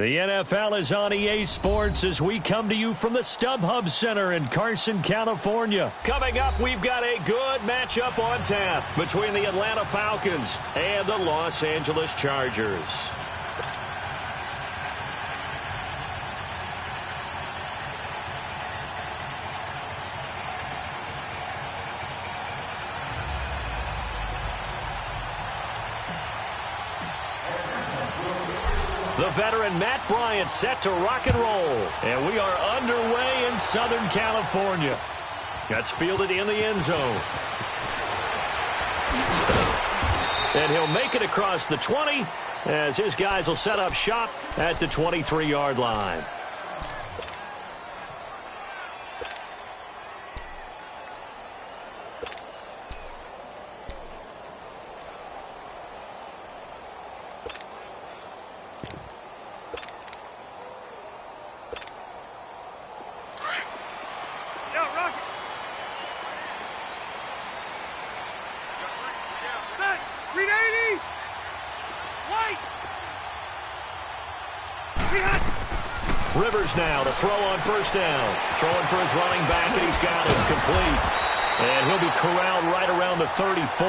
The NFL is on EA Sports as we come to you from the StubHub Center in Carson, California. Coming up, we've got a good matchup on tap between the Atlanta Falcons and the Los Angeles Chargers. The veteran Matt Bryant set to rock and roll. And we are underway in Southern California. That's fielded in the end zone. And he'll make it across the 20 as his guys will set up shop at the 23-yard line. Rivers now to throw on first down. Throwing for his running back, and he's got him complete. And he'll be corralled right around the 34.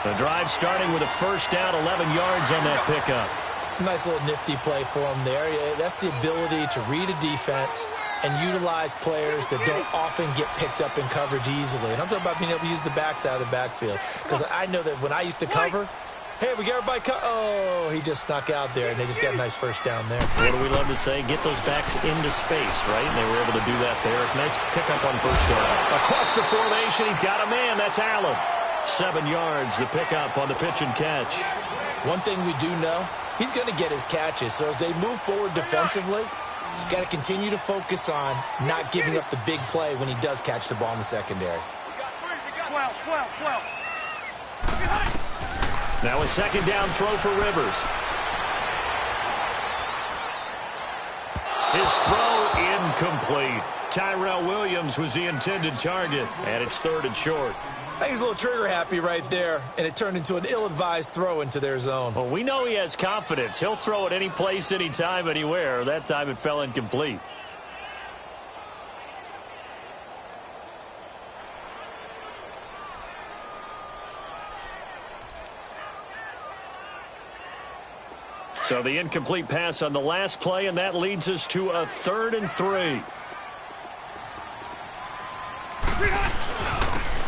The drive starting with a first down, 11 yards on that pickup. Nice little nifty play for him there. That's the ability to read a defense and utilize players that don't often get picked up in coverage easily. And I'm talking about being able to use the backs out of the backfield. Because I know that when I used to cover, hey, we got everybody oh, he just snuck out there, and they just got a nice first down there. What do we love to say? Get those backs into space, right? And they were able to do that there. Nice pickup on first down. Across the formation, he's got a man. That's Allen. 7 yards, the pickup on the pitch and catch. One thing we do know, he's going to get his catches. So as they move forward defensively, you got to continue to focus on not giving up the big play when he does catch the ball in the secondary. 12. Now a second down throw for Rivers. His throw incomplete. Tyrell Williams was the intended target, and it's 3rd and short. I think he's a little trigger happy right there, and it turned into an ill-advised throw into their zone. Well, we know he has confidence. He'll throw it any place, anytime, anywhere. That time it fell incomplete. So the incomplete pass on the last play, and that leads us to a 3rd and 3.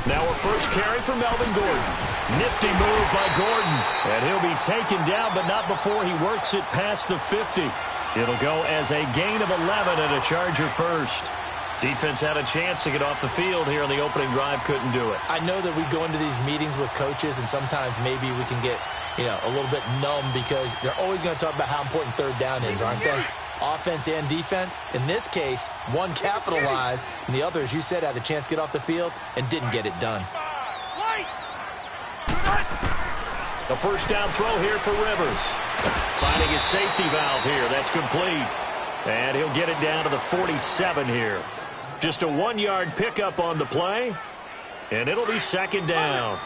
Now a first carry for Melvin Gordon. Nifty move by Gordon. And he'll be taken down, but not before he works it past the 50. It'll go as a gain of 11 and a Charger first. Defense had a chance to get off the field here on the opening drive, couldn't do it. I know that we go into these meetings with coaches, and sometimes maybe we can get, a little bit numb because they're always going to talk about how important 3rd down is, aren't they? Offense and defense. In this case, one capitalized, and the other, as you said, had a chance to get off the field and didn't get it done. The first down throw here for Rivers. Finding his safety valve here. That's complete. And he'll get it down to the 47 here. Just a 1-yard pickup on the play. And it'll be 2nd down.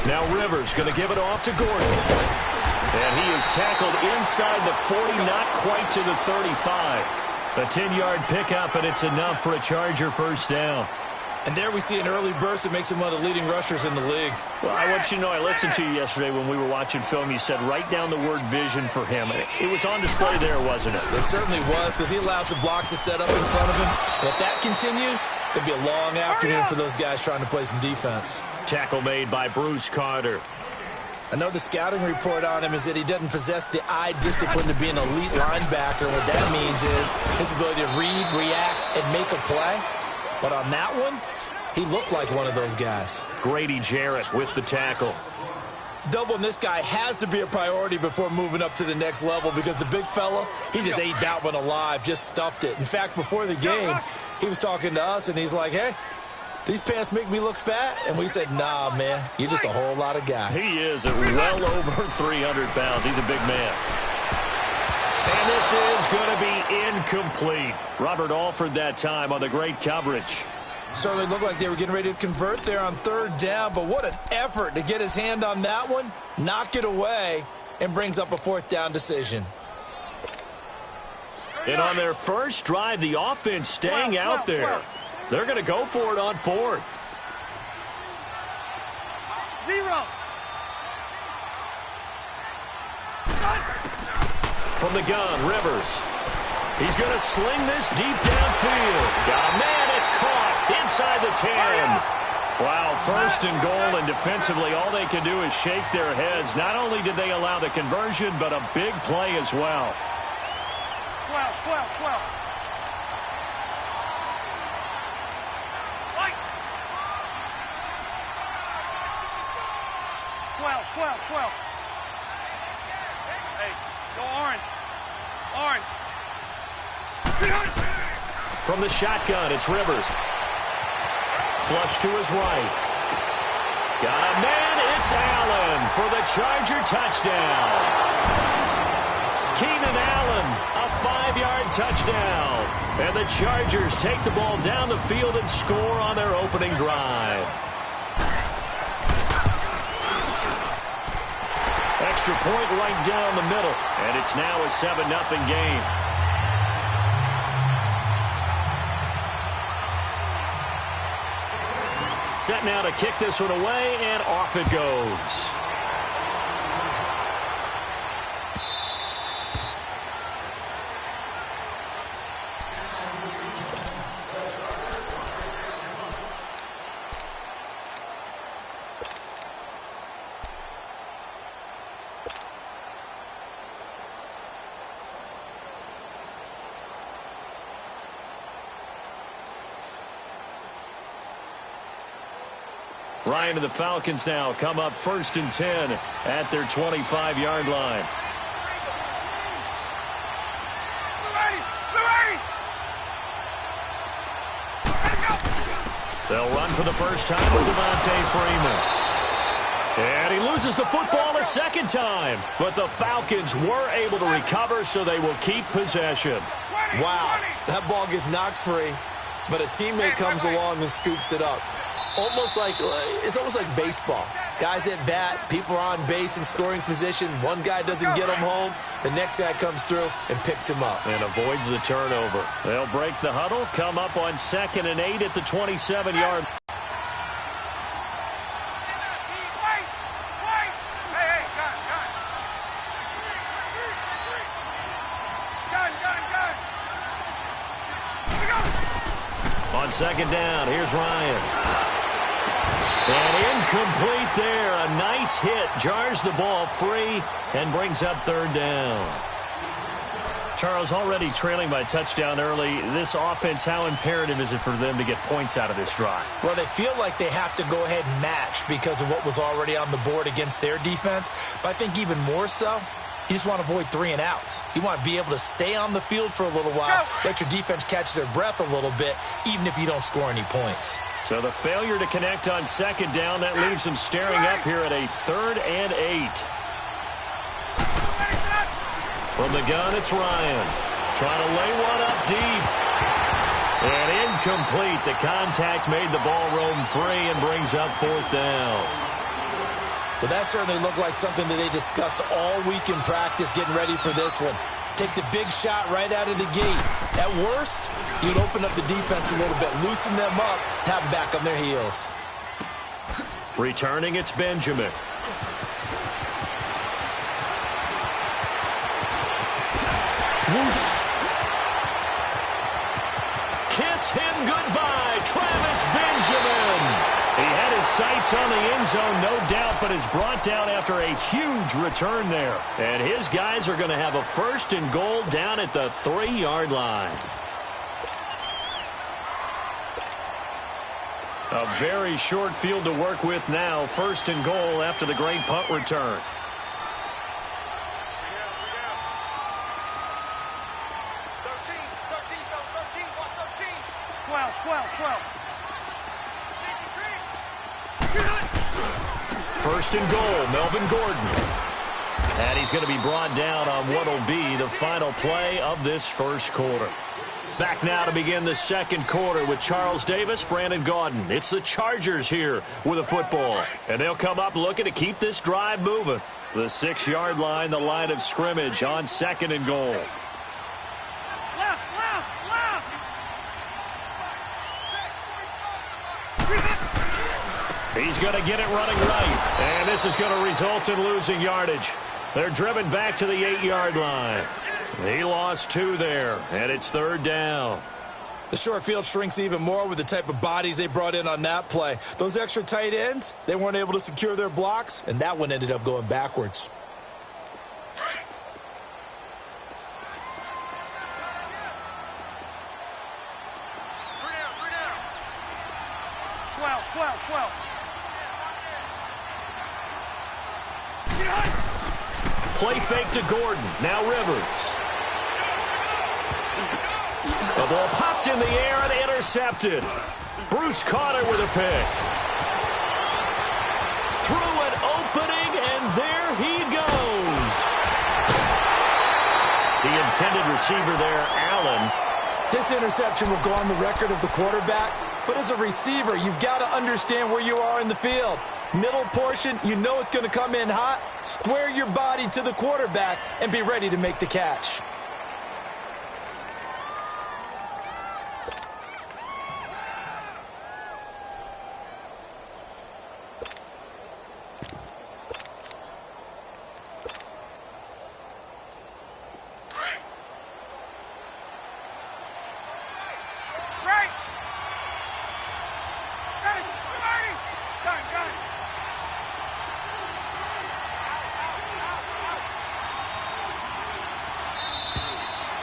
Now Rivers going to give it off to Gordon. And he is tackled inside the 40, not quite to the 35. A 10-yard pickup, and it's enough for a Charger first down. And there we see an early burst that makes him one of the leading rushers in the league. Well, I want you to know, I listened to you yesterday when we were watching film. You said write down the word vision for him. It was on display there, wasn't it? It certainly was, because he allows the blocks to set up in front of him. And if that continues, it'll be a long afternoon for those guys trying to play some defense. Tackle made by Bruce Carter. I know the scouting report on him is that he doesn't possess the eye discipline to be an elite linebacker. What that means is his ability to read, react, and make a play. But on that one, he looked like one of those guys. Grady Jarrett with the tackle. Doubling this guy has to be a priority before moving up to the next level because the big fella, he just ate that one alive, just stuffed it. In fact, before the game, he was talking to us, and he's like, hey, these pants make me look fat? And we said, nah, man, you're just a whole lot of guy. He is at well over 300 pounds. He's a big man. And this is going to be incomplete. Robert Alford that time on the great coverage. Certainly looked like they were getting ready to convert there on third down, but what an effort to get his hand on that one, knock it away, and brings up a fourth down decision. And on their first drive, the offense staying out there. They're going to go for it on fourth. 0. From the gun, Rivers. He's going to sling this deep downfield. Oh, man, it's caught inside the 10. Wow, first and goal, and defensively, all they can do is shake their heads. Not only did they allow the conversion, but a big play as well. 12. Light. 12. Hey, go orange. Orange. From the shotgun, it's Rivers. Flush to his right. Got a man, it's Allen for the Charger touchdown. Keenan Allen, a 5-yard touchdown. And the Chargers take the ball down the field and score on their opening drive. Extra point right down the middle, and it's now a 7-0 game. Set now to kick this one away, and off it goes. Ryan and the Falcons now come up 1st and 10 at their 25-yard line. They'll run for the first time with Devontae Freeman. And he loses the football a second time. But the Falcons were able to recover, so they will keep possession. Wow, that ball gets knocked free, but a teammate comes along and scoops it up. It's almost like baseball. Guys at bat, people are on base in scoring position. One guy doesn't get him home. The next guy comes through and picks him up. And avoids the turnover. They'll break the huddle, come up on 2nd and 8 at the 27-yard. On 2nd down, here's Ryan. And incomplete there. A nice hit. Jars the ball free and brings up 3rd down. Charles, already trailing by touchdown early. This offense, how imperative is it for them to get points out of this drive? Well, they feel like they have to go ahead and match because of what was already on the board against their defense. But I think even more so, you just want to avoid 3 and outs. You want to be able to stay on the field for a little while, let your defense catch their breath a little bit, even if you don't score any points. So the failure to connect on 2nd down, that leaves them staring up here at a 3rd and 8. From the gun, it's Ryan. Trying to lay one up deep. And incomplete. The contact made the ball roam free and brings up 4th down. Well, that certainly looked like something that they discussed all week in practice getting ready for this one. Take the big shot right out of the gate. At worst, you'd open up the defense a little bit, loosen them up, have them back on their heels. Returning, it's Benjamin. Whoosh. Kiss him goodbye, Travis Benjamin. He had his sights on the end zone, no doubt, but is brought down after a huge return there. And his guys are going to have a 1st and goal down at the 3-yard line. A very short field to work with now. 1st and goal after the great punt return. 12. 1st and goal, Melvin Gordon. And he's going to be brought down on what will be the final play of this 1st quarter. Back now to begin the second quarter with Charles Davis, Brandon Gaudin. It's the Chargers here with a football. And they'll come up looking to keep this drive moving. The 6-yard line, the line of scrimmage on 2nd and goal. Left, left, left. He's going to get it running right. And this is going to result in losing yardage. They're driven back to the 8-yard line. He lost 2 there, and it's 3rd down. The short field shrinks even more with the type of bodies they brought in on that play. Those extra tight ends, they weren't able to secure their blocks, and that one ended up going backwards. Play fake to Gordon. Now Rivers. The ball popped in the air and intercepted. Bruce Carter with a pick. Through an opening, and there he goes. The intended receiver there, Allen. This interception will go on the record of the quarterback, but as a receiver, you've got to understand where you are in the field. Middle portion, you know it's going to come in hot. Square your body to the quarterback and be ready to make the catch.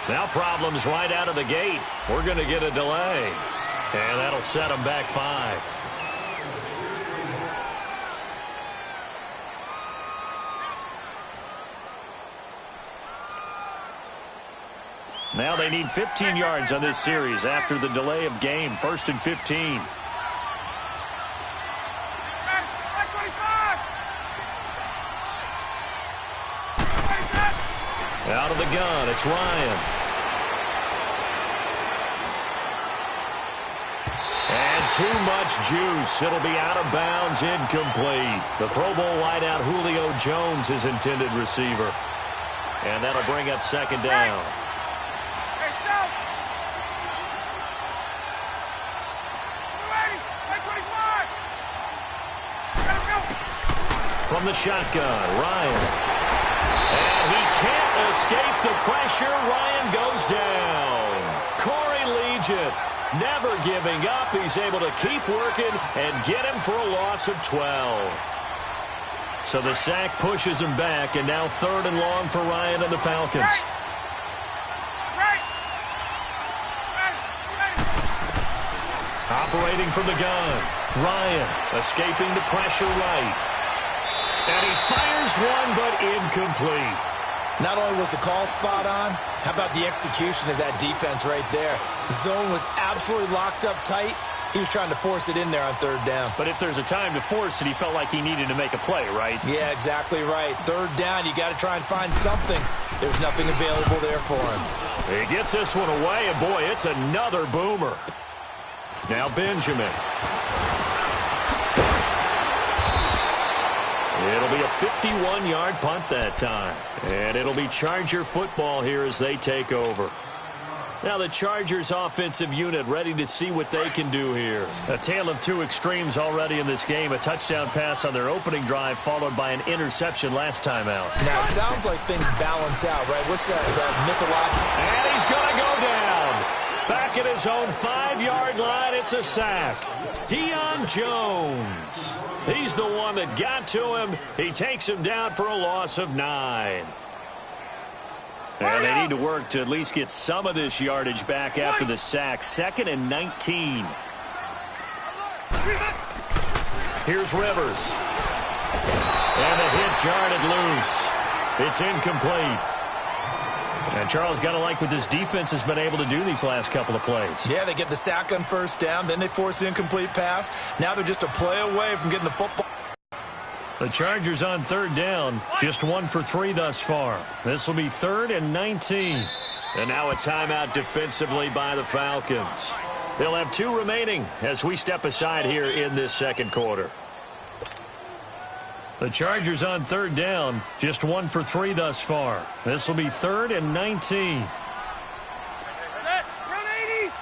Now problems right out of the gate. We're going to get a delay. And that'll set them back 5. Now they need 15 yards on this series after the delay of game. 1st and 15. Out of the gun, it's Ryan. And too much juice. It'll be out of bounds, incomplete. The Pro Bowl wideout Julio Jones, his intended receiver. And that'll bring up 2nd down. From the shotgun, Ryan. And he can't escape the pressure. Ryan goes down. Corey Legion never giving up. He's able to keep working and get him for a loss of 12. So the sack pushes him back, and now 3rd and long for Ryan and the Falcons. Operating from the gun. Ryan escaping the pressure right. And he fires one, but incomplete. Not only was the call spot on, how about the execution of that defense right there? The zone was absolutely locked up tight. He was trying to force it in there on 3rd down. But if there's a time to force it, he felt like he needed to make a play, right? Yeah, exactly right. 3rd down, you got to try and find something. There's nothing available there for him. He gets this one away, and boy, it's another boomer. Now Benjamin. It'll be a 51-yard punt that time. And it'll be Charger football here as they take over. Now the Chargers offensive unit ready to see what they can do here. A tale of 2 extremes already in this game. A touchdown pass on their opening drive followed by an interception last time out. Now it sounds like things balance out, right? What's that mythological? And he's going to go down. Back at his own 5-yard line, it's a sack. Deion Jones. He's the one that got to him. He takes him down for a loss of 9. And they need to work to at least get some of this yardage back after the sack. 2nd and 19. Here's Rivers. And the hit jarred it loose. It's incomplete. And Charles, got to like what this defense has been able to do these last couple of plays. Yeah, they get the sack on 1st down, then they force the incomplete pass. Now they're just a play away from getting the football. The Chargers on 3rd down, just 1 for 3 thus far. This will be 3rd and 19. And now a timeout defensively by the Falcons. They'll have 2 remaining as we step aside here in this second quarter. The Chargers on third down, just 1 for 3 thus far. This will be 3rd and 19. Run 80.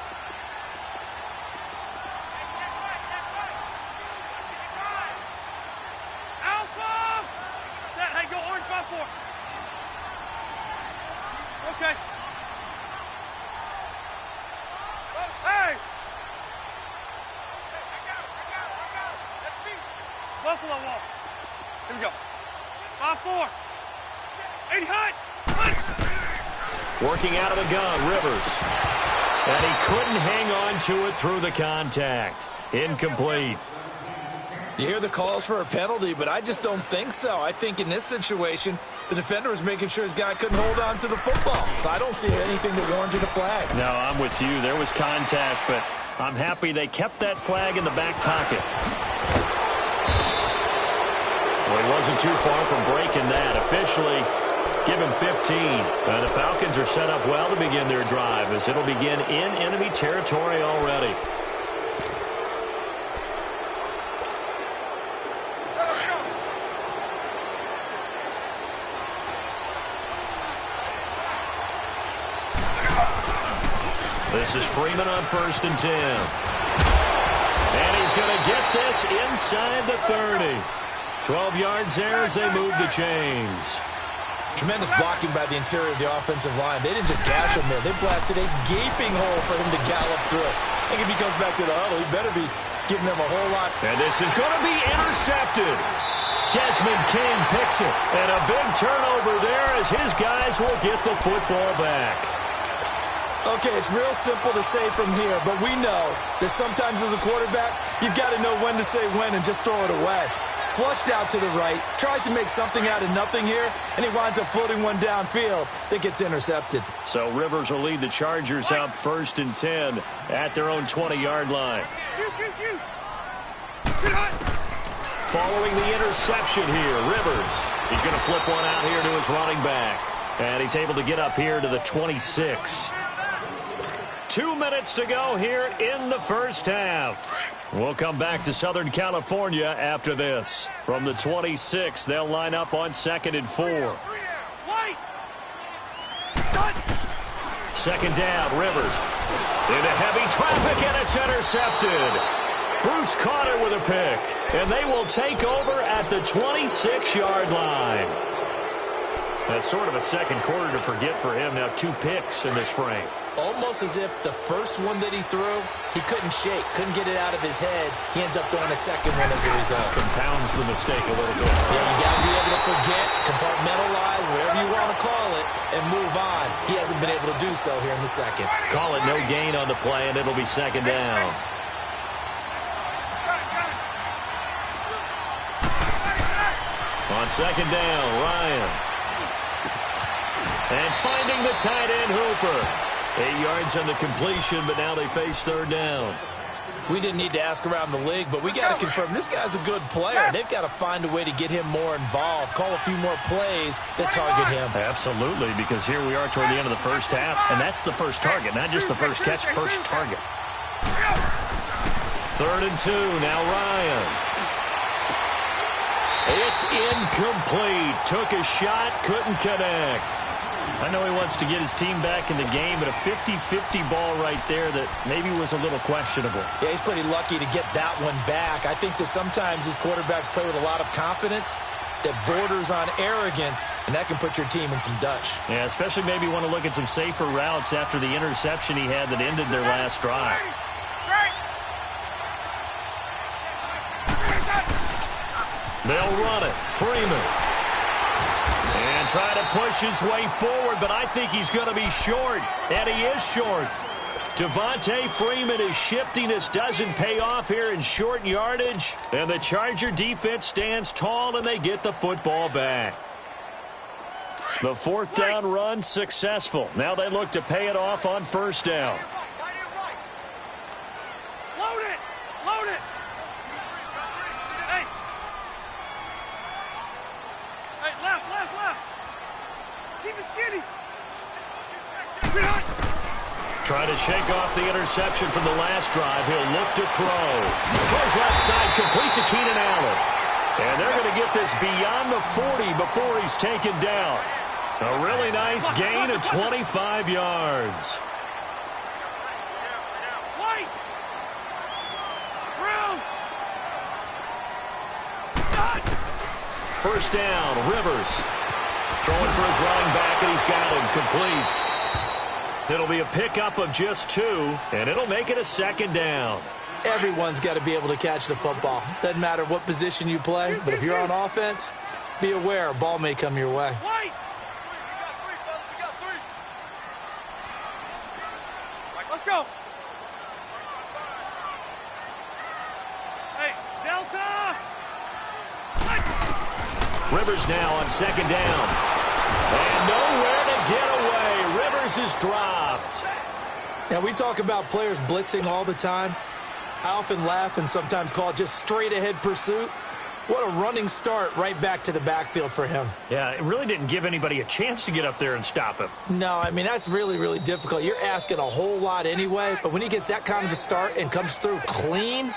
Alpha. Set. Hey, go orange 5-4. Okay. Hey. Buffalo wall. Here we go. 5-4. 80 high. Working out of the gun, Rivers. And he couldn't hang on to it through the contact. Incomplete. You hear the calls for a penalty, but I just don't think so. I think in this situation, the defender was making sure his guy couldn't hold on to the football. So I don't see anything that warranted a flag. No, I'm with you. There was contact, but I'm happy they kept that flag in the back pocket. Well, he wasn't too far from breaking that. Officially, given 15. The Falcons are set up well to begin their drive as it'll begin in enemy territory already. This is Freeman on 1st and 10. And he's going to get this inside the 30. 12 yards there as they move the chains. Tremendous blocking by the interior of the offensive line. They didn't just gash him there. They blasted a gaping hole for him to gallop through. I think if he comes back to the huddle, he better be giving them a whole lot. And this is going to be intercepted. Desmond King picks it. And a big turnover there as his guys will get the football back. Okay, it's real simple to say from here, but we know that sometimes as a quarterback, you've got to know when to say when and just throw it away. Flushed out to the right, tries to make something out of nothing here, and he winds up floating one downfield that gets intercepted. So Rivers will lead the Chargers up 1st and 10 at their own 20-yard line. Following the interception here, Rivers, he's going to flip one out here to his running back. And he's able to get up here to the 26. 2 minutes to go here in the first half. We'll come back to Southern California after this. From the 26, they'll line up on 2nd and 4. Second down, Rivers. Into heavy traffic, and it's intercepted. Bruce caught it with a pick, and they will take over at the 26-yard line. That's sort of a second quarter to forget for him. Now 2 picks in this frame. Almost as if the first one that he threw, he couldn't shake, couldn't get it out of his head. He ends up throwing a second one as a result. Compounds the mistake a little bit. Yeah, you got to be able to forget, compartmentalize, whatever you want to call it, and move on. He hasn't been able to do so here in the second. Call it no gain on the play, and it'll be second down. On second down, Ryan. And finding the tight end, Hooper. 8 yards on the completion, but now they face third down. We didn't need to ask around the league, but we got to confirm this guy's a good player. They've got to find a way to get him more involved, call a few more plays that target him. Absolutely, because here we are toward the end of the first half, and that's the first target, not just the first catch, first target. 3rd and 2, now Ryan. It's incomplete. Took a shot, couldn't connect. I know he wants to get his team back in the game, but a 50-50 ball right there that maybe was a little questionable. Yeah, he's pretty lucky to get that one back. I think that sometimes these quarterbacks play with a lot of confidence that borders on arrogance, and that can put your team in some Dutch. Yeah, especially maybe want to look at some safer routes after the interception he had that ended their last drive. They'll run it. Freeman. And try to push his way forward, but I think he's going to be short. And he is short. Devontae Freeman is shifting. This doesn't pay off here in short yardage. And the Charger defense stands tall, and they get the football back. The 4th down run successful. Now they look to pay it off on 1st down. Load it! Load it! Hey! Hey, left! Keep it skinny! Trying to shake off the interception from the last drive. He'll look to throw. Throws left side, complete to Keenan Allen. And they're going to get this beyond the 40 before he's taken down. A really nice gain of 25 yards. First down, Rivers. Throwing for his running back, and he's got him complete. It'll be a pickup of just 2, and it'll make it a second down. Everyone's got to be able to catch the football. Doesn't matter what position you play, but if you're on offense, be aware a ball may come your way. Let's go. Hey, Delta. Rivers now on second down. And nowhere to get away. Rivers is dropped. Now, we talk about players blitzing all the time. I often laugh and sometimes call it just straight-ahead pursuit. What a running start right back to the backfield for him. Yeah, it really didn't give anybody a chance to get up there and stop him. No, I mean, that's really, really difficult. You're asking a whole lot anyway, but when he gets that kind of a start and comes through clean,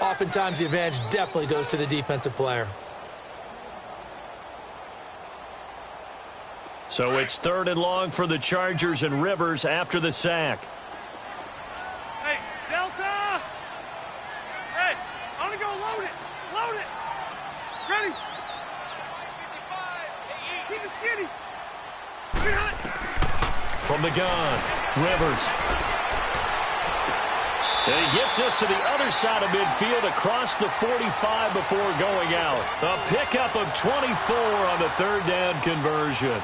oftentimes the advantage definitely goes to the defensive player. So it's 3rd and long for the Chargers, and Rivers after the sack. Hey, Delta! Hey, I'm gonna go load it! Load it! Ready? Keep it skinny! From the gun, Rivers. And he gets us to the other side of midfield across the 45 before going out. A pickup of 24 on the 3rd down conversion.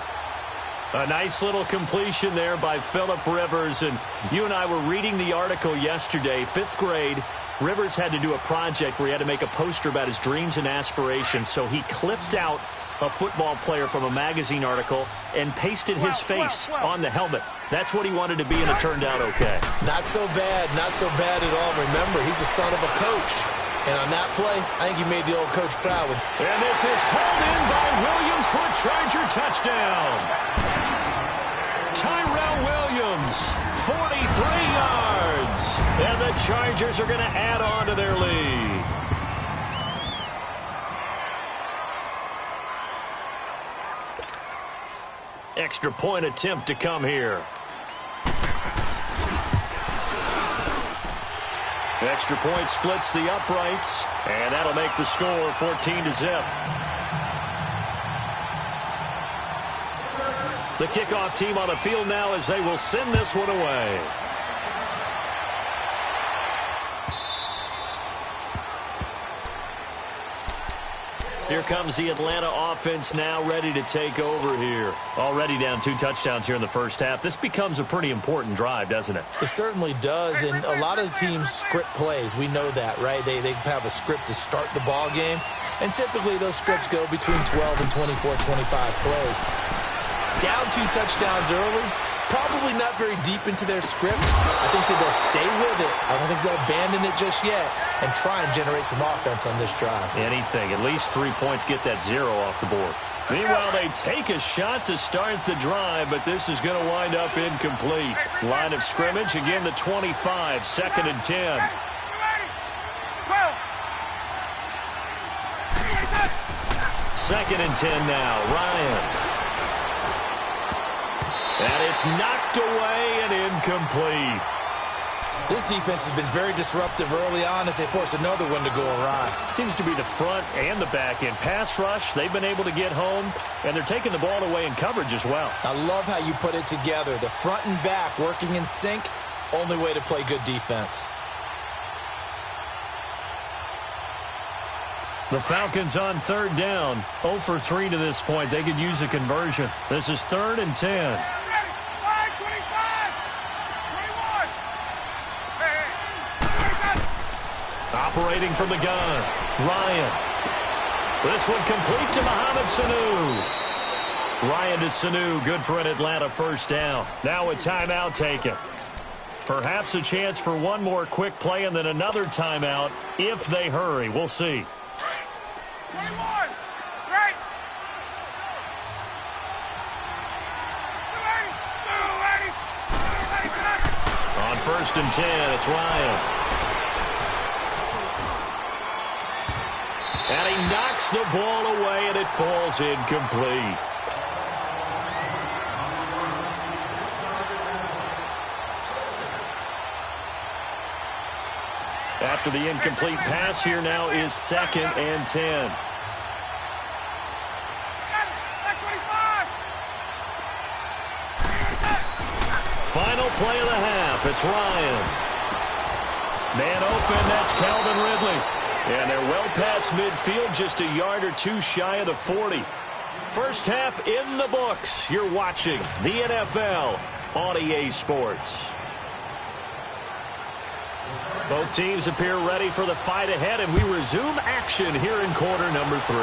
A nice little completion there by Phillip Rivers. And you and I were reading the article yesterday, 5th grade. Rivers had to do a project where he had to make a poster about his dreams and aspirations. So he clipped out a football player from a magazine article and pasted his face on the helmet. That's what he wanted to be, and it turned out okay. Not so bad at all. Remember, he's the son of a coach. And on that play, I think he made the old coach proud. And this is hauled in by Williams for a Charger touchdown. Tyrell Williams, 43 yards. And the Chargers are going to add on to their lead. Extra point attempt to come here. Extra point splits the uprights, and that'll make the score 14-0. The kickoff team on the field now as they will send this one away. Here comes the Atlanta offense now ready to take over here. Already down 2 touchdowns here in the first half. This becomes a pretty important drive, doesn't it? It certainly does, and a lot of the teams script plays. We know that, right? They have a script to start the ball game, and typically those scripts go between 12 and 24, 25 plays. Down 2 touchdowns early, probably not very deep into their script. I think that they'll stay with it. I don't think they'll abandon it just yet and try and generate some offense on this drive. Anything. At least 3 points, get that 0 off the board. Meanwhile, they take a shot to start the drive, but this is going to wind up incomplete. Line of scrimmage, again the 25, 2nd and 10. Second and 10 now, Ryan. And it's knocked away and incomplete. This defense has been very disruptive early on as they force another one to go awry. Seems to be the front and the back end. Pass rush, they've been able to get home, and they're taking the ball away in coverage as well. I love how you put it together. The front and back working in sync, only way to play good defense. The Falcons on 3rd down. 0 for 3 to this point. They could use a conversion. This is 3rd and 10. Operating from the gun, Ryan. This one complete to Mohamed Sanu. Ryan to Sanu, good for an Atlanta first down. Now a timeout taken. Perhaps a chance for one more quick play and then another timeout if they hurry. We'll see. 21, right. 280. 1st and 10. It's Ryan. And he knocks the ball away, and it falls incomplete. After the incomplete pass, here now is 2nd and 10. Final play of the half. It's Ryan. Man open, that's Calvin Ridley. And they're well past midfield, just a yard or two shy of the 40. First half in the books. You're watching the NFL on EA Sports. Both teams appear ready for the fight ahead, and we resume action here in quarter number 3.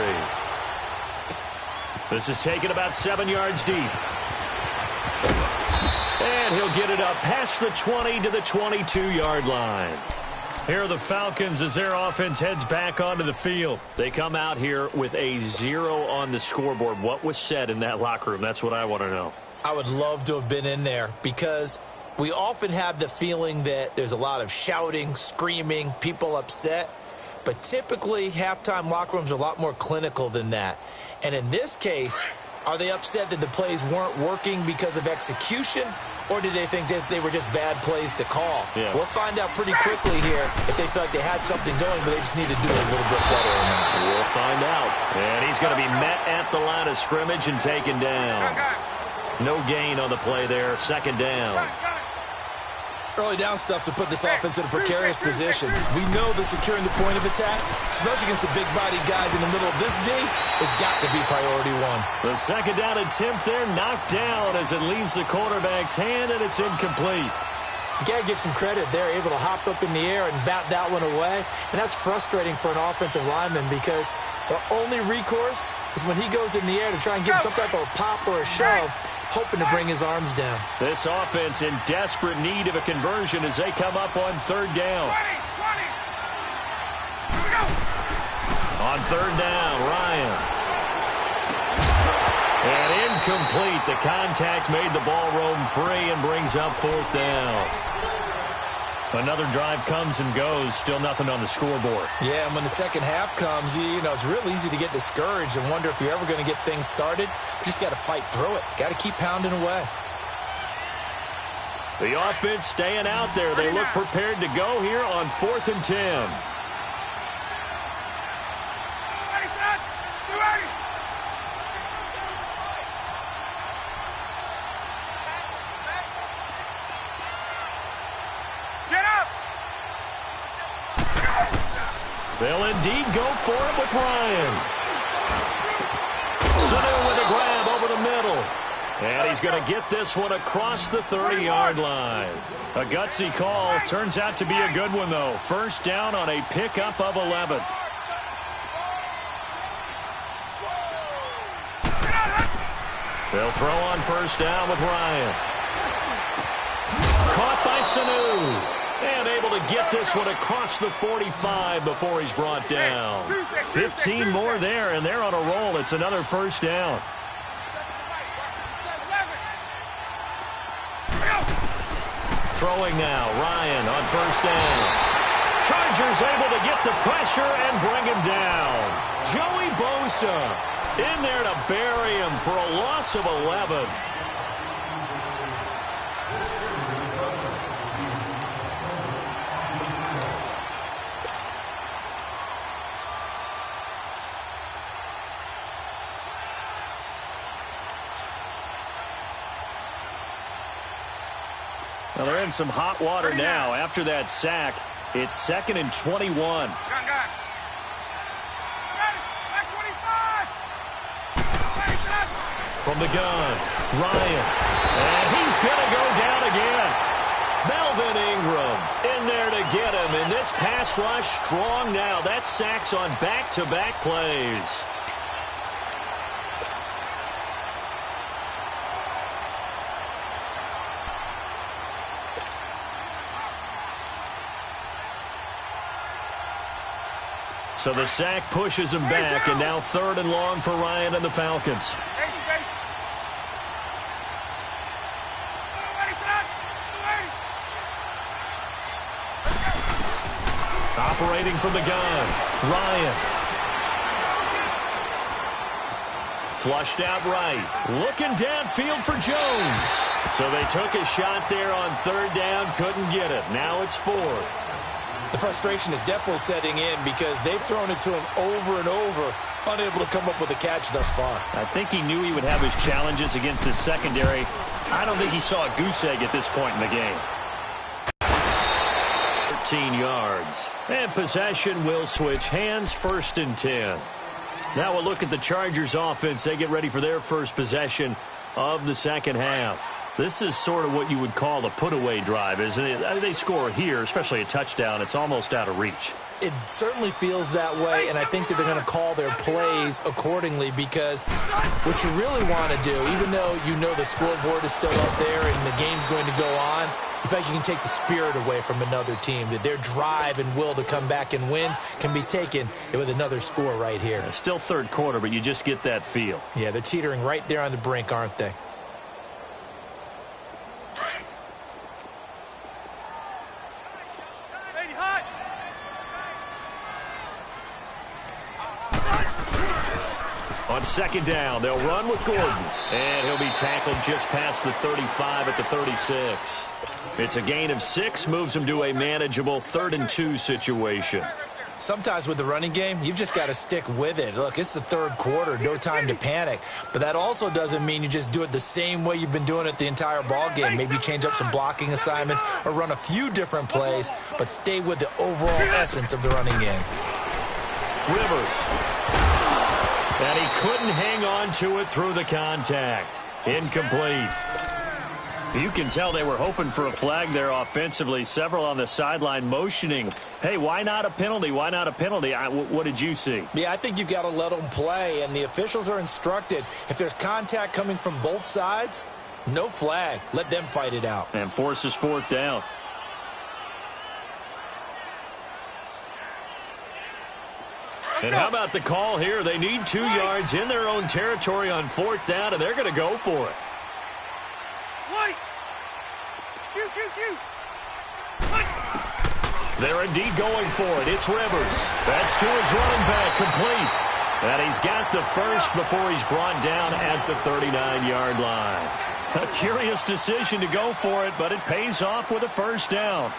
This is taken about 7 yards deep. And he'll get it up past the 20 to the 22-yard line. Here are the Falcons as their offense heads back onto the field. They come out here with a 0 on the scoreboard. What was said in that locker room? That's what I want to know. I would love to have been in there because we often have the feeling that there's a lot of shouting, screaming, people upset. But typically, halftime locker rooms are a lot more clinical than that. And in this case, are they upset that the plays weren't working because of execution? Or did they think they were just bad plays to call? Yeah. We'll find out pretty quickly here if they feel like they had something going, but they just need to do it a little bit better or not. We'll find out. And he's going to be met at the line of scrimmage and taken down. No gain on the play there. 2nd down. Early down stuff to put this offense in a precarious position. We know that securing the point of attack, especially against the big-bodied guys in the middle of this D, has got to be priority 1. The 2nd down attempt there knocked down as it leaves the quarterback's hand, and it's incomplete. You got to give some credit. They're able to hop up in the air and bat that one away, and that's frustrating for an offensive lineman because the only recourse is when he goes in the air to try and give some type of a pop or a shove, hoping to bring his arms down. This offense in desperate need of a conversion as they come up on 3rd down. 20. Here we go. On 3rd down, Ryan. And incomplete. The contact made the ball roam free and brings up 4th down. Another drive comes and goes. Still nothing on the scoreboard. Yeah, and when the second half comes, you know, it's real easy to get discouraged and wonder if you're ever going to get things started. You just got to fight through it. Got to keep pounding away. The offense staying out there. They look prepared to go here on 4th and 10. Ready, son? You ready? Get up! They'll indeed go for it with Ryan. Sanu with a grab over the middle. And he's going to get this one across the 30-yard line. A gutsy call. Turns out to be a good one, though. 1st down on a pickup of 11. They'll throw on 1st down with Ryan. Caught by Sanu. And able to get this one across the 45 before he's brought down. 15 more there, and they're on a roll. It's another 1st down. Throwing now, Ryan on 1st down. Chargers able to get the pressure and bring him down. Joey Bosa in there to bury him for a loss of 11. Well, they're in some hot water now. After that sack, it's 2nd and 21. Gun. Ready, back 25. Ready, son. From the gun, Ryan. And he's going to go down again. Melvin Ingram in there to get him. And this pass rush strong now. That's sacks on back-to-back plays. So the sack pushes him back, and now 3rd and long for Ryan and the Falcons. Ready, son. Ready. Operating from the gun, Ryan. Flushed out right. Looking downfield for Jones. So they took a shot there on third down, couldn't get it. Now it's fourth. The frustration is definitely setting in because they've thrown it to him over and over, unable to come up with a catch thus far. I think he knew he would have his challenges against his secondary. I don't think he saw a goose egg at this point in the game. 13 yards. And possession will switch hands, 1st and 10. Now we'll look at the Chargers offense. They get ready for their first possession of the second half. This is sort of what you would call a put-away drive, isn't it? They score here, especially a touchdown. It's almost out of reach. It certainly feels that way, and I think that they're going to call their plays accordingly because what you really want to do, even though you know the scoreboard is still up there and the game's going to go on, in fact, you can take the spirit away from another team, that their drive and will to come back and win can be taken with another score right here. Still third quarter, but you just get that feel. Yeah, they're teetering right there on the brink, aren't they? On second down, they'll run with Gordon. And he'll be tackled just past the 35 at the 36. It's a gain of 6, moves him to a manageable 3rd and 2 situation. Sometimes with the running game, you've just got to stick with it. Look, it's the third quarter, no time to panic. But that also doesn't mean you just do it the same way you've been doing it the entire ball game. Maybe change up some blocking assignments or run a few different plays, but stay with the overall essence of the running game. Rivers. And he couldn't hang on to it through the contact. Incomplete. You can tell they were hoping for a flag there offensively. Several on the sideline motioning, hey, why not a penalty? Why not a penalty? What did you see? Yeah, I think you've got to let them play, and the officials are instructed. If there's contact coming from both sides, no flag. Let them fight it out. And forces 4th down. And how about the call here? They need 2 yards in their own territory on 4th down, and they're going to go for it. They're indeed going for it. It's Rivers. That's to his running back, complete. And he's got the first before he's brought down at the 39-yard line. A curious decision to go for it, but it pays off with a 1st down.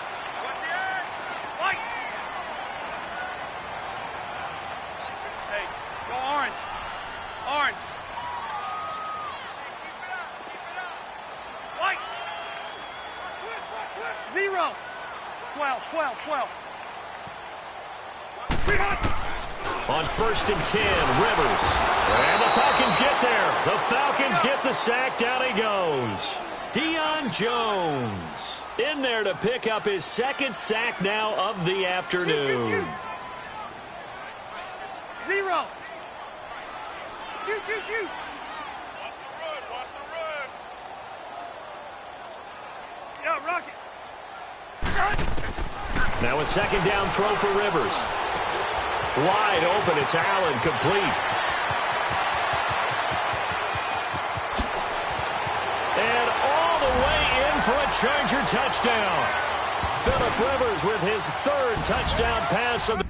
On 1st and 10, Rivers. And the Falcons get there. The Falcons get the sack. Down he goes. Deion Jones in there to pick up his 2nd sack now of the afternoon. 0. Watch the run. Watch the run. Yeah, Rocket. Now a 2nd down throw for Rivers. Wide open, it's Allen, complete. And all the way in for a Charger touchdown. Phillip Rivers with his 3rd touchdown pass of the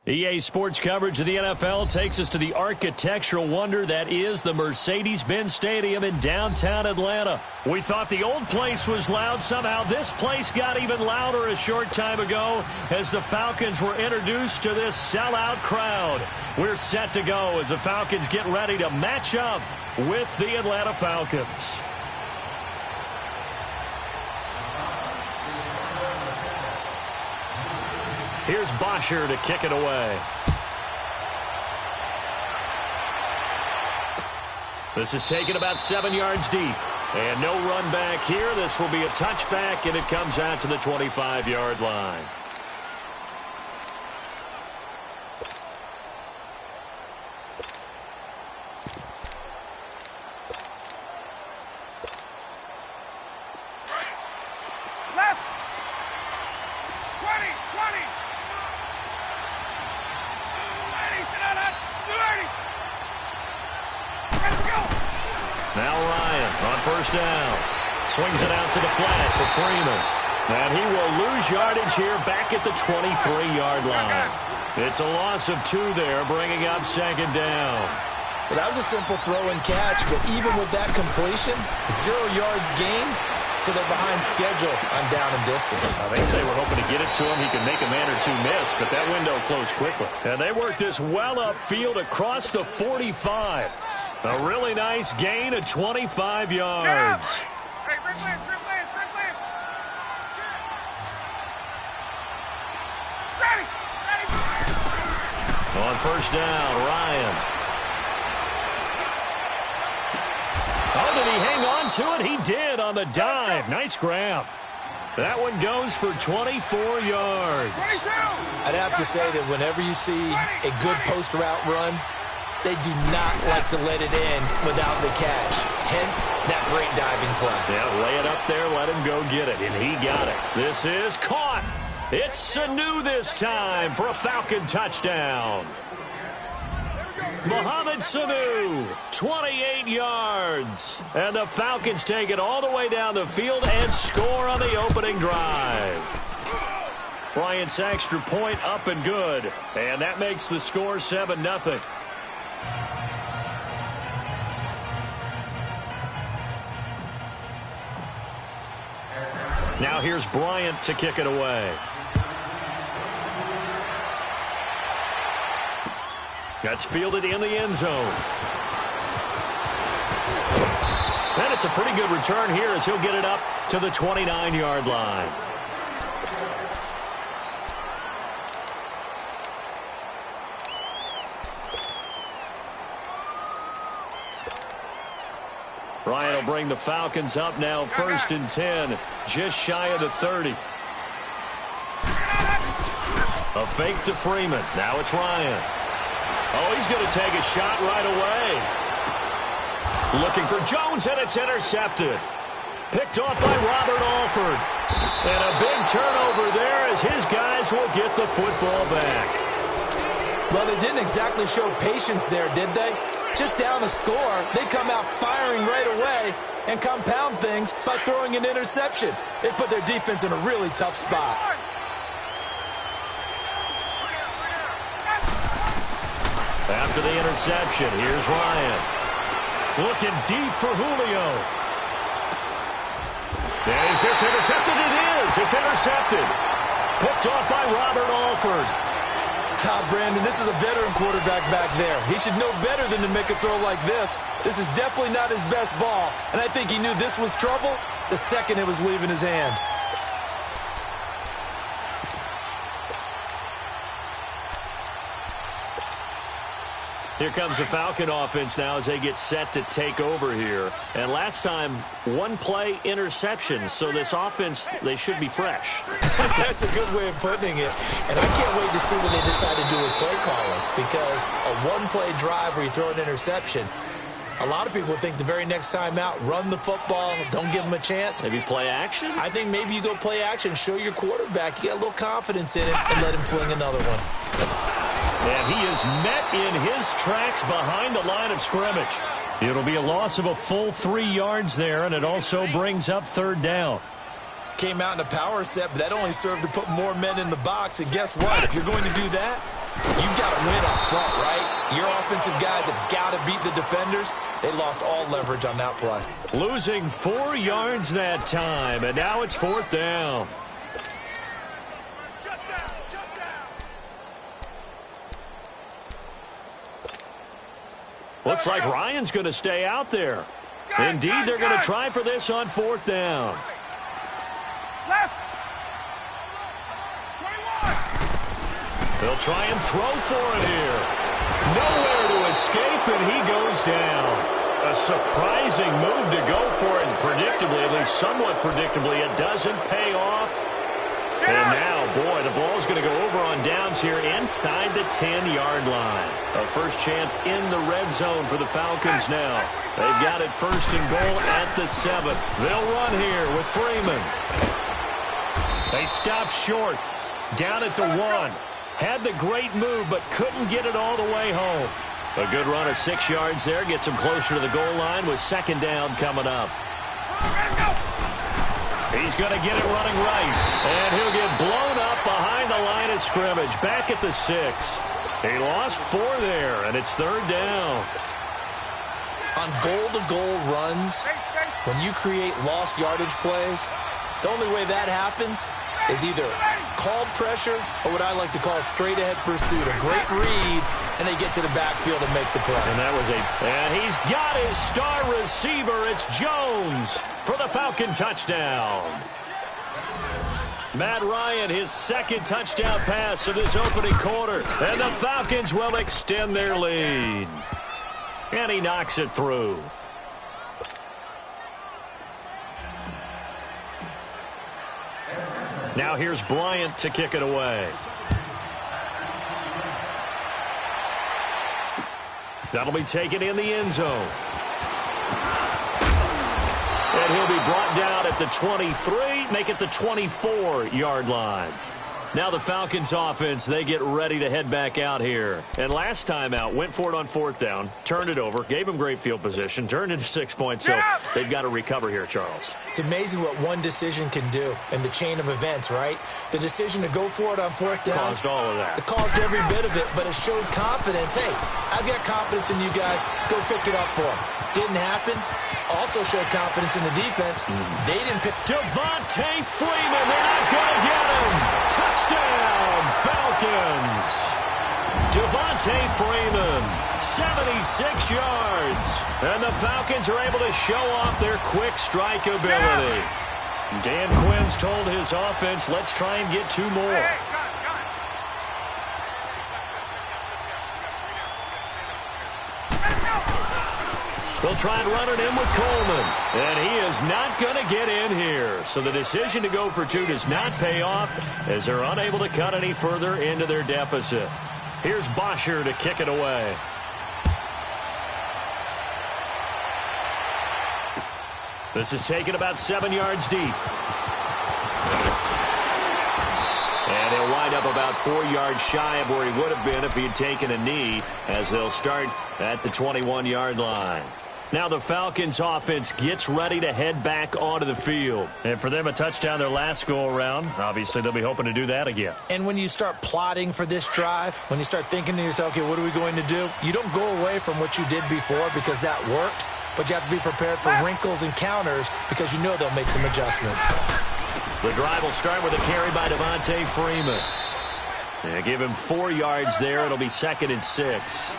EA Sports coverage of the NFL takes us to the architectural wonder that is the Mercedes-Benz Stadium in downtown Atlanta. We thought the old place was loud. Somehow this place got even louder a short time ago as the Falcons were introduced to this sellout crowd. We're set to go as the Falcons get ready to match up with the Atlanta Falcons. Here's Bosher to kick it away. This is taken about 7 yards deep. And no run back here. This will be a touchback, and it comes out to the 25-yard line. Now Ryan on first down. Swings it out to the flat for Freeman. And he will lose yardage here back at the 23-yard line. It's a loss of 2 there, bringing up second down. Well, that was a simple throw and catch, but even with that completion, 0 yards gained, so they're behind schedule on down and distance. I think they were hoping to get it to him. He could make a man or two miss, but that window closed quickly. And they worked this well upfield across the 45. A really nice gain of 25 yards. Hey, Rick Lance. Ready. On first down, Ryan. Oh, did he hang on to it? He did on the dive. Nice grab. That one goes for 24 yards. 22. I'd have to say that whenever you see a good post route run, they do not like to let it in without the catch. Hence, that great diving play. Yeah, lay it up there, let him go get it, and he got it. This is caught. It's Sanu this time for a Falcon touchdown. Mohamed Sanu, 28 yards. And the Falcons take it all the way down the field and score on the opening drive. Bryant's extra point up and good. And that makes the score 7-0. Now here's Bryant to kick it away. That's fielded in the end zone. And it's a pretty good return here as he'll get it up to the 29-yard line. Ryan will bring the Falcons up now, 1st and 10, just shy of the 30. A fake to Freeman. Now it's Ryan. Oh, he's going to take a shot right away. Looking for Jones, and it's intercepted. Picked off by Robert Alford. And a big turnover there as his guys will get the football back. Well, they didn't exactly show patience there, did they? Just down a score, they come out firing right away and compound things by throwing an interception. They put their defense in a really tough spot. After the interception, here's Ryan. Looking deep for Julio. And is this intercepted? It is. It's intercepted. Picked off by Robert Alford. Brandon, this is a veteran quarterback back there. He should know better than to make a throw like this. This is definitely not his best ball, and I think he knew this was trouble the second it was leaving his hand. Here comes the Falcon offense now as they get set to take over here. And last time, 1-play interception. So this offense, they should be fresh. That's a good way of putting it. And I can't wait to see what they decide to do with play calling. Because a 1-play drive where you throw an interception, a lot of people think the very next time out, run the football, don't give them a chance. Maybe play action? I think maybe you go play action, show your quarterback, you get a little confidence in it, and let him fling another one. And he is met in his tracks behind the line of scrimmage. It'll be a loss of a full 3 yards there, and it also brings up 3rd down. Came out in a power set, but that only served to put more men in the box. And guess what? If you're going to do that, You've got to win up front, right? Your offensive guys have got to beat the defenders. They lost all leverage on that play. Losing 4 yards that time, and now it's 4th down. Shut down, shut down. Looks like Ryan's going to stay out there. Indeed, they're going to try for this on 4th down. Left. 21. They'll try and throw for it here. Nowhere to escape, and he goes down. A surprising move to go for it. Predictably, at least somewhat predictably, it doesn't pay off. And now, boy, the ball's going to go over on downs here inside the 10-yard line. A first chance in the red zone for the Falcons now. They've got it 1st and goal at the 7. They'll run here with Freeman. They stop short. Down at the 1. Had the great move, but couldn't get it all the way home. A good run of 6 yards there. Gets him closer to the goal line with 2nd down coming up. He's going to get it running right. And he'll get blown up behind the line of scrimmage. Back at the 6. He lost 4 there, and it's 3rd down. On goal-to-goal runs, when you create lost yardage plays, the only way that happens is either called pressure or what I like to call straight-ahead pursuit. A great read, and they get to the backfield and make the play. And he's got his star receiver. It's Jones for the Falcon touchdown. Matt Ryan, his 2nd touchdown pass of this opening quarter. And the Falcons will extend their lead. And he knocks it through. Now here's Bryant to kick it away. That'll be taken in the end zone. And he'll be brought down at the 23, make it the 24-yard line. Now the Falcons offense, they get ready to head back out here. And last time out, went for it on 4th down, turned it over, gave him great field position, turned into 6 points. So they've got to recover here, Charles. It's amazing what one decision can do in the chain of events, right? The decision to go for it on 4th down. Caused all of that. It caused every bit of it, but it showed confidence. Hey, I've got confidence in you guys. Go pick it up for them. Didn't happen. Also showed confidence in the defense. They didn't pick. Devontae Freeman, they're not going to get him. Touchdown, Falcons. Devontae Freeman, 76 yards. And the Falcons are able to show off their quick strike ability. Dan Quinn's told his offense, let's try and get 2 more. They'll try and run it in with Coleman. And he is not going to get in here. So the decision to go for 2 does not pay off as they're unable to cut any further into their deficit. Here's Bosher to kick it away. This is taken about 7 yards deep. And he'll wind up about 4 yards shy of where he would have been if he had taken a knee, as they'll start at the 21-yard line. Now the Falcons offense gets ready to head back onto the field. And for them, a touchdown their last go-around. Obviously, they'll be hoping to do that again. And when you start plotting for this drive, when you start thinking to yourself, okay, what are we going to do? You don't go away from what you did before because that worked, but you have to be prepared for wrinkles and counters because you know they'll make some adjustments. The drive will start with a carry by Devontae Freeman. And give him 4 yards there. It'll be 2nd and 6.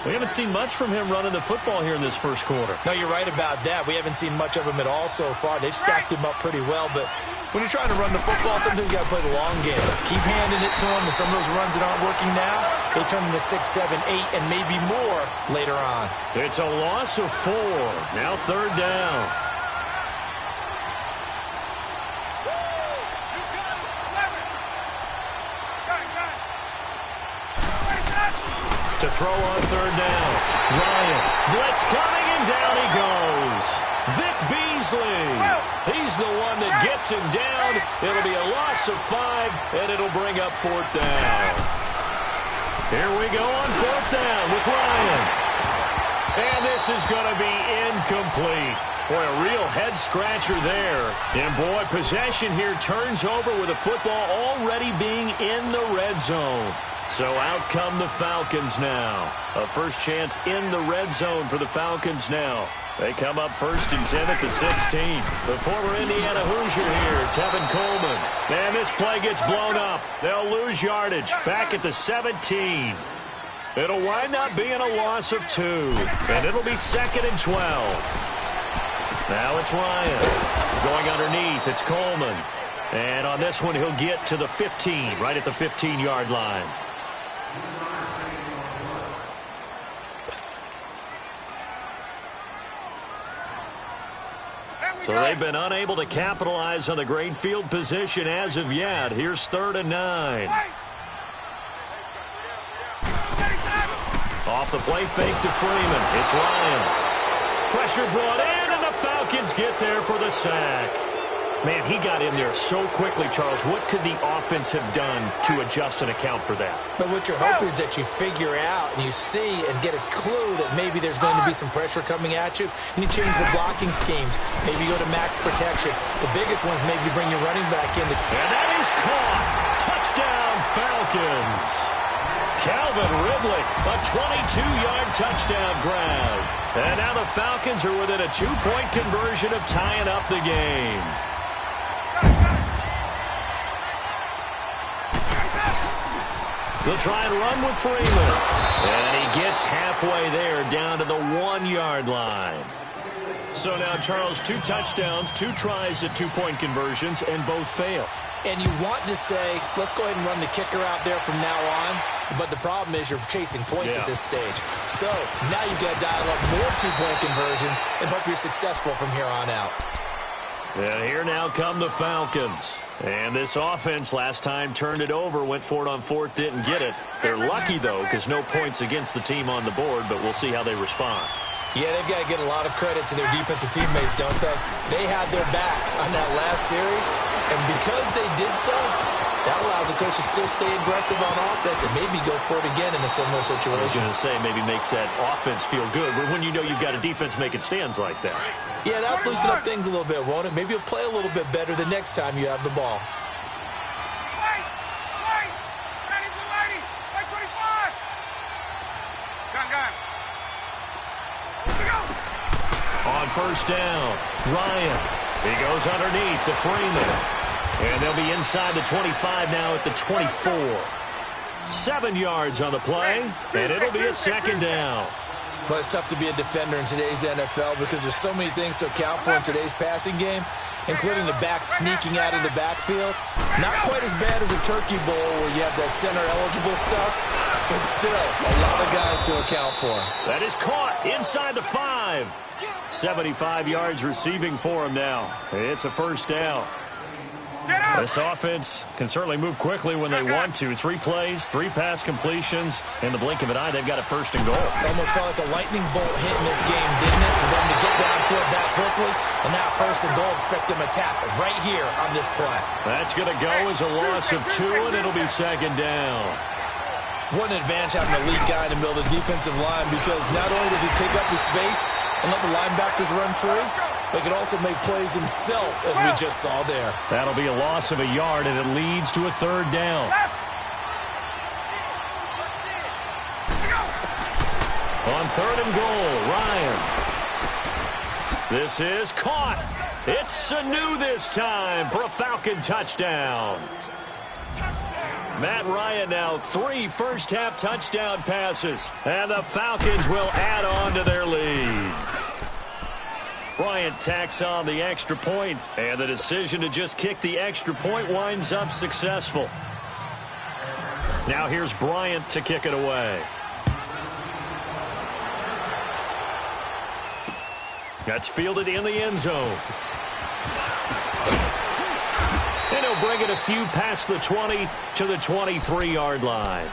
We haven't seen much from him running the football here in this first quarter. No, you're right about that. We haven't seen much of him at all so far. They've stacked him up pretty well, but when you're trying to run the football, sometimes you got to play the long game. Keep handing it to him, and some of those runs that aren't working now, they turn into 6, 7, 8, and maybe more later on. It's a loss of 4. Now 3rd down. To throw on 3rd down. Ryan, blitz coming, and down he goes. Vic Beasley. He's the one that gets him down. It'll be a loss of 5, and it'll bring up 4th down. Here we go on 4th down with Ryan. And this is going to be incomplete. Boy, a real head-scratcher there. And, boy, possession here turns over with the football already being in the red zone. So out come the Falcons now. A first chance in the red zone for the Falcons now. They come up 1st and 10 at the 16. The former Indiana Hoosier here, Tevin Coleman. Man, this play gets blown up. They'll lose yardage back at the 17. It'll wind up being a loss of 2. And it'll be 2nd and 12. Now it's Ryan. Going underneath, it's Coleman. And on this one, he'll get to the 15, right at the 15-yard line. So they've been unable to capitalize on the great field position as of yet. Here's 3rd and 9. Off the play fake to Freeman. It's Ryan. Pressure brought in, and the Falcons get there for the sack. Man, he got in there so quickly, Charles. What could the offense have done to adjust and account for that? But what you're hoping is that you figure out and you see and get a clue that maybe there's going to be some pressure coming at you, and you change the blocking schemes. Maybe you go to max protection. The biggest one is maybe you bring your running back in. And that is caught. Touchdown, Falcons. Calvin Ridley, a 22-yard touchdown grab. And now the Falcons are within a 2-point conversion of tying up the game. They'll try and run with Freeman. And he gets halfway there down to the 1-yard line. So now, Charles, 2 touchdowns, 2 tries at 2-point conversions, and both fail. And you want to say, let's go ahead and run the kicker out there from now on. But the problem is you're chasing points at this stage. So now you've got to dial up more 2-point conversions and hope you're successful from here on out. And here now come the Falcons. And this offense last time turned it over, went for it on 4th, didn't get it. They're lucky, though, because no points against the team on the board, but we'll see how they respond. Yeah, they've got to get a lot of credit to their defensive teammates, don't they? They had their backs on that last series, and because they did so, that allows the coach to still stay aggressive on offense and maybe go for it again in a similar situation. I was going to say, maybe makes that offense feel good, but when you know you've got a defense making stands like that. Yeah, that'll loosen up things a little bit, won't it? Maybe you'll play a little bit better the next time you have the ball. On 1st down, Ryan. He goes underneath to Freeman. And they'll be inside the 25 now at the 24. 7 yards on the play, and it'll be a 2nd down. But it's tough to be a defender in today's NFL because there's so many things to account for in today's passing game, including the back sneaking out of the backfield. Not quite as bad as a Turkey Bowl where you have that center-eligible stuff, but still a lot of guys to account for. That is caught inside the 5. 75 yards receiving for him now. It's a 1st down. This offense can certainly move quickly when they want to. 3 plays, 3 pass completions. In the blink of an eye, they've got a 1st and goal. Almost felt like a lightning bolt hit in this game, didn't it? For them to get downfield that quickly. And now 1st and goal, expect them to tap right here on this play. That's going to go as a loss of 2, and it'll be 2nd down. What an advantage having a lead guy in the middle of the defensive line, because not only does he take up the space and let the linebackers run free, but he can also make plays himself, as we just saw there. That'll be a loss of a yard, and it leads to a 3rd down. On 3rd and goal, Ryan. This is caught. It's Sanu this time for a Falcon touchdown. Matt Ryan now 3 first-half touchdown passes, and the Falcons will add on to their lead. Bryant tacks on the extra point, and the decision to just kick the extra point winds up successful. Now here's Bryant to kick it away. That's fielded in the end zone. And he'll bring it a few past the 20 to the 23-yard line.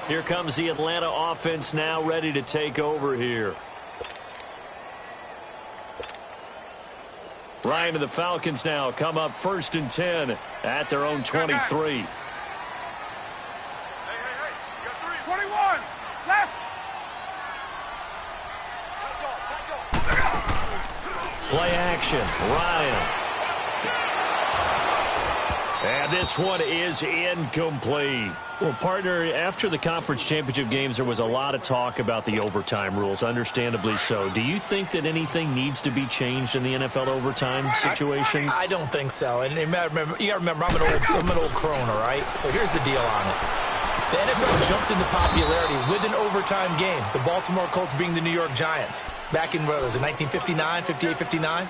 Here comes the Atlanta offense now ready to take over here. Ryan and the Falcons now come up 1st and 10 at their own 23. Hey, you got 3. 21, left. Play action, Ryan. And this one is incomplete. Well, partner, after the conference championship games, there was a lot of talk about the overtime rules, understandably so. Do you think that anything needs to be changed in the NFL overtime situation? I don't think so. And you got to remember, I'm an old crone, all right? So here's the deal on it. The NFL jumped into popularity with an overtime game, the Baltimore Colts being the New York Giants. Back in, what was it, 1959, 58, 59?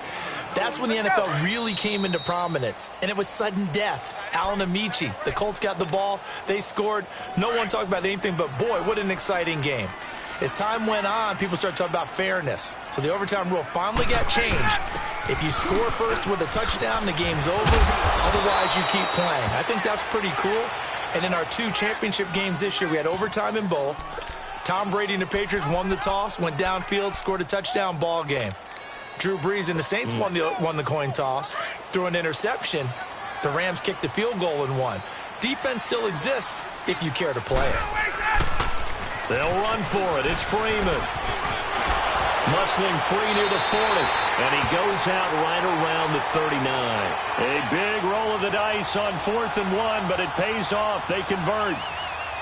That's when the NFL really came into prominence, and it was sudden death. Alan Amici, the Colts got the ball, they scored. No one talked about anything but, boy, what an exciting game. As time went on, people started talking about fairness. So the overtime rule finally got changed. If you score first with a touchdown, the game's over. Otherwise, you keep playing. I think that's pretty cool. And in our 2 championship games this year, we had overtime in both. Tom Brady and the Patriots won the toss, went downfield, scored a touchdown, ball game. Drew Brees and the Saints won the coin toss, threw an interception. The Rams kicked the field goal and won. Defense still exists if you care to play it. They'll run for it. It's Freeman. Muscling free near the 40. And he goes out right around the 39. A big roll of the dice on 4th and 1, but it pays off. They convert.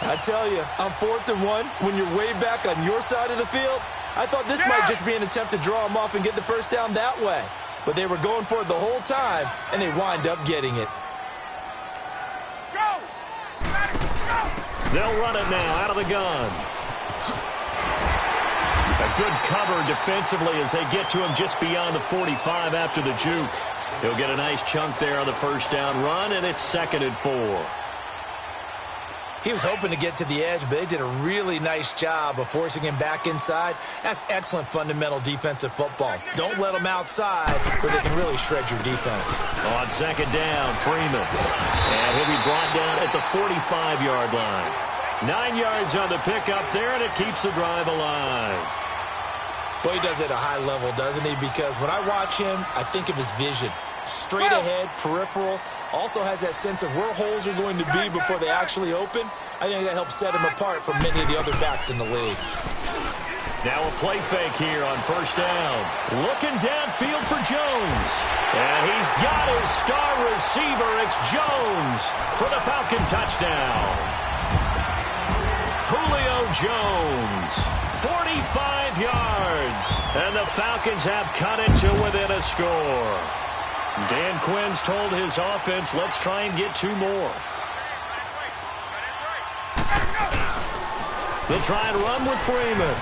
I tell you, on 4th and 1, when you're way back on your side of the field, I thought this might just be an attempt to draw them off and get the first down that way. But they were going for it the whole time, and they wind up getting it. Go! They'll run it now out of the gun. A good cover defensively as they get to him just beyond the 45 after the juke. He'll get a nice chunk there on the first down run, and it's 2nd and 4. He was hoping to get to the edge, but they did a really nice job of forcing him back inside. That's excellent fundamental defensive football. Don't let them outside where they can really shred your defense. On 2nd down, Freeman. And he'll be brought down at the 45-yard line. 9 yards on the pickup there, and it keeps the drive alive. Boy, he does it at a high level, doesn't he? Because when I watch him, I think of his vision. Straight ahead, peripheral. Also has that sense of where holes are going to be before they actually open. I think that helps set him apart from many of the other backs in the league. Now a play fake here on 1st down. Looking downfield for Jones. And he's got his star receiver. It's Jones for the Falcon touchdown. Julio Jones, 45 yards. And the Falcons have cut it to within a score. Dan Quinn's told his offense, let's try and get 2 more. They'll try and run with Freeman.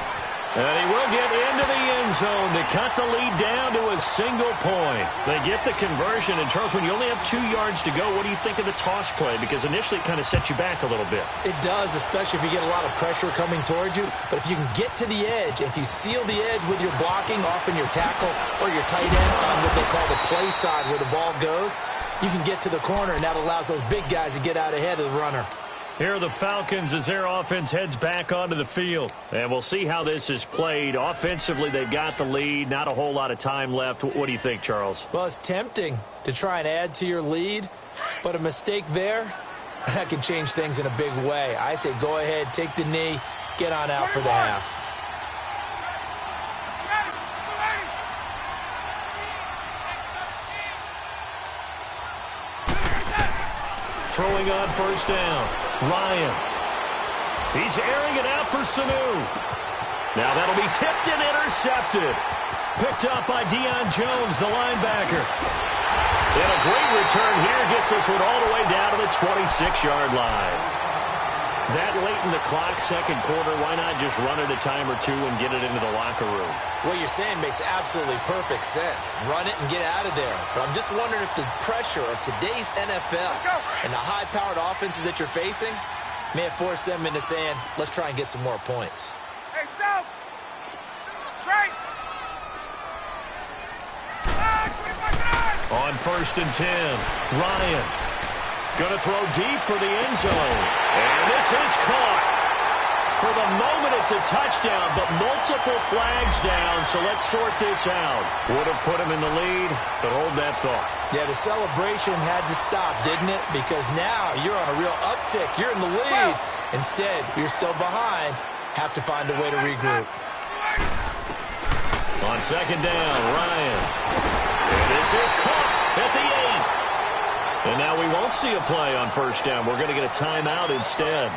And he will get into the end zone to cut the lead down to a single point. They get the conversion. And, Charles, when you only have 2 yards to go, what do you think of the toss play? Because initially it kind of sets you back a little bit. It does, especially if you get a lot of pressure coming towards you. But if you can get to the edge, if you seal the edge with your blocking, often your tackle or your tight end on what they call the play side where the ball goes, you can get to the corner, and that allows those big guys to get out ahead of the runner. Here are the Falcons as their offense heads back onto the field. And we'll see how this is played. Offensively, they've got the lead. Not a whole lot of time left. What do you think, Charles? Well, it's tempting to try and add to your lead, but a mistake there, that can change things in a big way. I say go ahead, take the knee, get on out for the half. Throwing on 1st down. Ryan. He's airing it out for Sanu. Now that'll be tipped and intercepted. Picked up by Deion Jones, the linebacker. And a great return here gets this one all the way down to the 26-yard line. That late in the clock, 2nd quarter, why not just run it a time or 2 and get it into the locker room? What you're saying makes absolutely perfect sense. Run it and get out of there. But I'm just wondering if the pressure of today's NFL and the high-powered offenses that you're facing may have forced them into saying, let's try and get some more points. Hey, South! Right! On 1st and 10, Ryan. Going to throw deep for the end zone. And this is caught. For the moment, it's a touchdown, but multiple flags down, so let's sort this out. Would have put him in the lead, but hold that thought. Yeah, the celebration had to stop, didn't it? Because now you're on a real uptick. You're in the lead. Instead, you're still behind. Have to find a way to regroup. On 2nd down, Ryan. And this is caught at the 8. And now we won't see a play on first down. We're going to get a timeout instead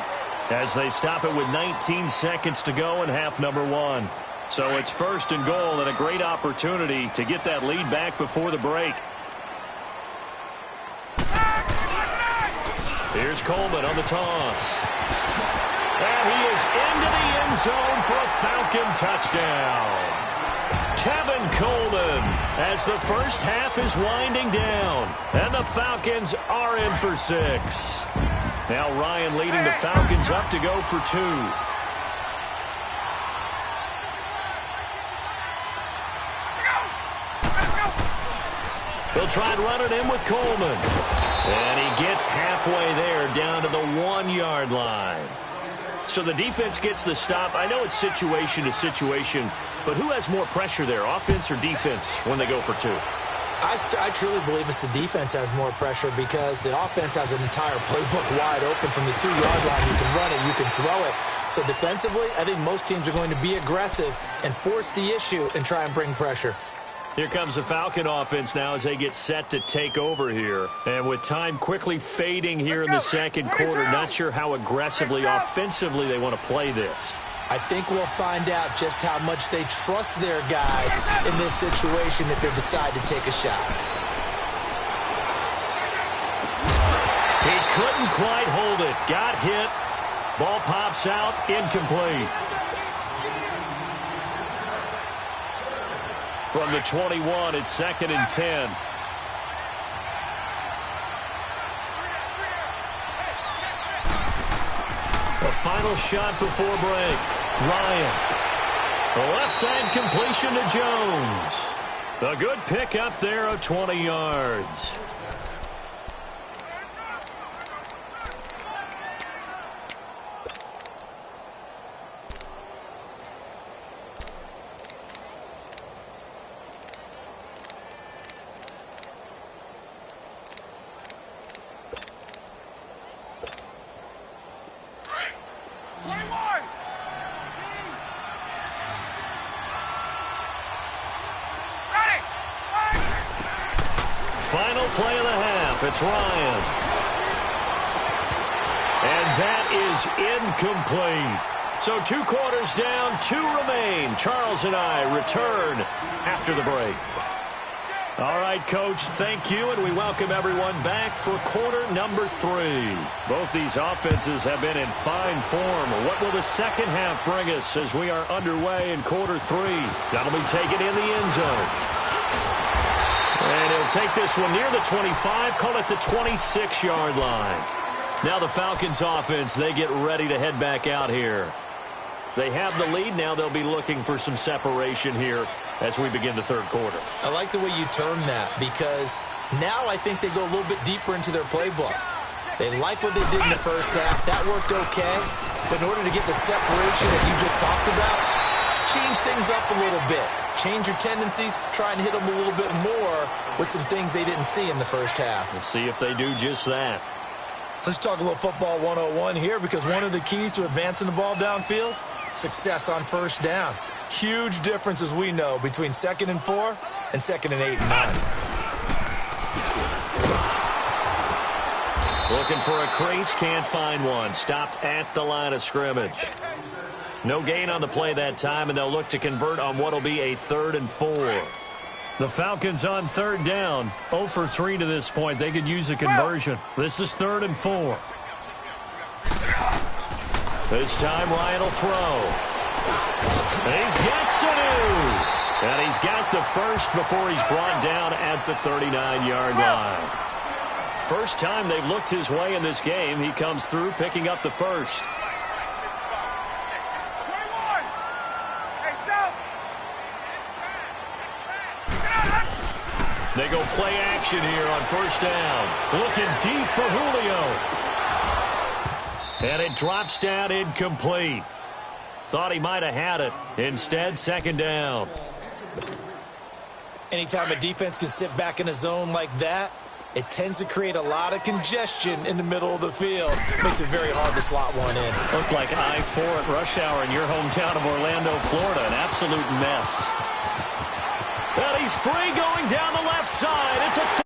as they stop it with 19 seconds to go in half number 1. So it's first and goal and a great opportunity to get that lead back before the break. Here's Coleman on the toss. And he is into the end zone for a Falcon touchdown. Tevin Coleman as the first half is winding down. And the Falcons are in for 6. Now Ryan leading the Falcons up to go for 2. They'll try and run it in with Coleman. And he gets halfway there down to the 1-yard line. So the defense gets the stop. I know it's situation to situation, but who has more pressure there, offense or defense, when they go for 2? I truly believe it's the defense has more pressure because the offense has an entire playbook wide open from the 2-yard line. You can run it, you can throw it. So defensively, I think most teams are going to be aggressive and force the issue and try and bring pressure. Here comes the Falcon offense now as they get set to take over here. And with time quickly fading here in the second quarter, not sure how aggressively, offensively they want to play this. I think we'll find out just how much they trust their guys in this situation if they decide to take a shot. He couldn't quite hold it. Got hit. Ball pops out. Incomplete. From the 21, it's 2nd and 10. The final shot before break. Ryan. The left side completion to Jones. A good pick up there of 20 yards. Final play of the half. It's Ryan. And that is incomplete. So 2 quarters down, 2 remain. Charles and I return after the break. All right, Coach, thank you, and we welcome everyone back for quarter number 3. Both these offenses have been in fine form. What will the second half bring us as we are underway in quarter 3? That'll be taken in the end zone. And he'll take this one near the 25, call it the 26-yard line. Now the Falcons offense, they get ready to head back out here. They have the lead. Now they'll be looking for some separation here as we begin the third quarter. I like the way you term that because now I think they go a little bit deeper into their playbook. They like what they did in the first half. That worked okay. But in order to get the separation that you just talked about, change things up a little bit. Change your tendencies. Try and hit them a little bit more with some things they didn't see in the first half. We'll see if they do just that. Let's talk a little football 101 here because one of the keys to advancing the ball downfield, success on first down. Huge difference, as we know, between 2nd and 4 and 2nd and 8 and 9. Looking for a crease, can't find one. Stopped at the line of scrimmage. No gain on the play that time, and they'll look to convert on what will be a 3rd and 4. The Falcons on 3rd down. 0 for 3 to this point. They could use a conversion. This is 3rd and 4. This time Ryan will throw. And he's got Sanu. And he's got the first before he's brought down at the 39-yard line. First time they've looked his way in this game. He comes through picking up the first. They go play action here on first down. Looking deep for Julio. And it drops down incomplete. Thought he might have had it. Instead, 2nd down. Anytime a defense can sit back in a zone like that, it tends to create a lot of congestion in the middle of the field. Makes it very hard to slot one in. Looked like I-4 at rush hour in your hometown of Orlando, Florida. An absolute mess. And he's free going down the left side. It's a